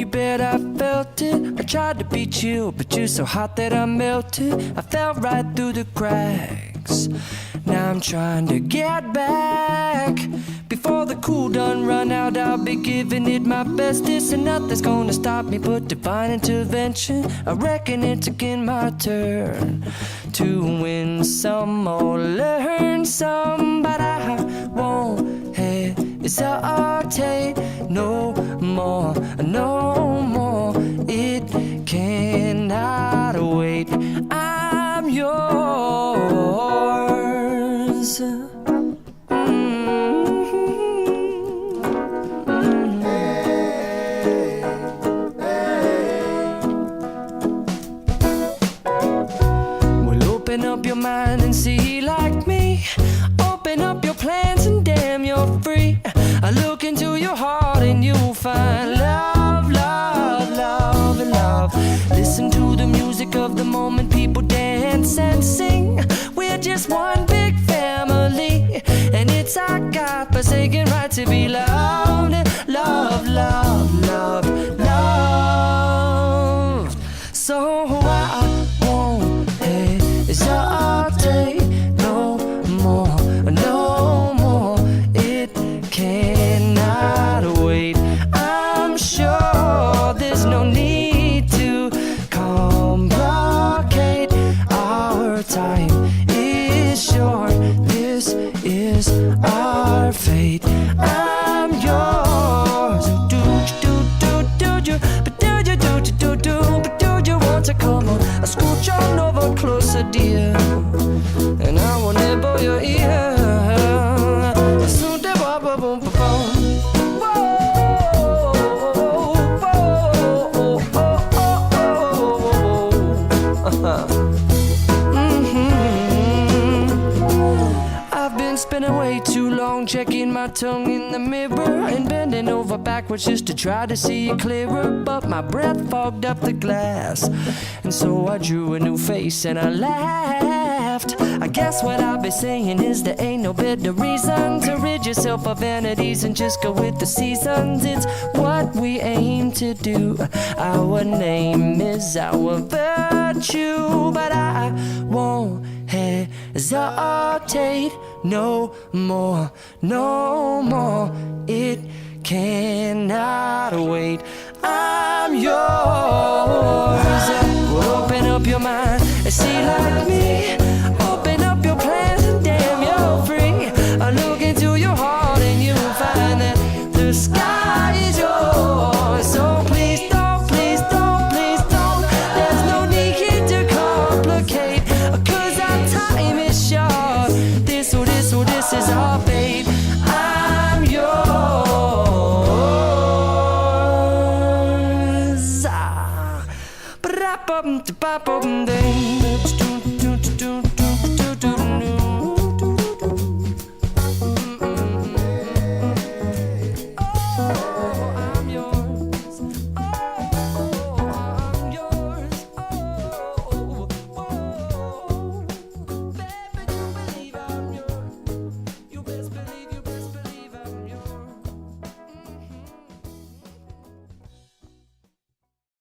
you bet I felt it. I tried to be chill, but you're so hot that I melted. I fell right through the cracks. Now I'm trying to get back. Before the cool done run out, I'll be giving it my bestest, and nothing's gonna stop me but divine intervention. I reckon it's again my turn to win some or learn some, but I won't hesitate no more, no more. It cannot wait. I'm yours. Open up your mind and see like me. Open up your plans and damn, you're free. I look into your heart and you'll find love, love, love, and love. Listen to the music of the moment, people dance and sing. We're just one big family, and it's our God-forsaken right to be loved. Love, love, love, loved. So I won't hesitate no more, no more. It cannot wait. I'm sure there's no need to complicate. Our time is short. This is our fate. I'm yours. Do you, but do you, but do you want to come on? I scooch on over closer, dear, and I will nibble your ear. I've been spending way too long checking my tongue in the mirror and bending over backwards just to try to see it clearer, but my breath fogged up the glass, and so I drew a new face and I laughed. I guess what I'll be saying is there ain't no better reason to rid yourself of vanities and just go with the seasons. It's what we aim to do. Our name is our virtue, but I won't hesitate no more, no more. It cannot wait. I'm yours. Open up your mind and see like me. Open up your plans and damn, you're free. I look into your heart and you'll find that the sky is yours. So please don't, please don't, please don't. There's no need here to complicate, 'cause our time is short. This is our fate. I'm yours.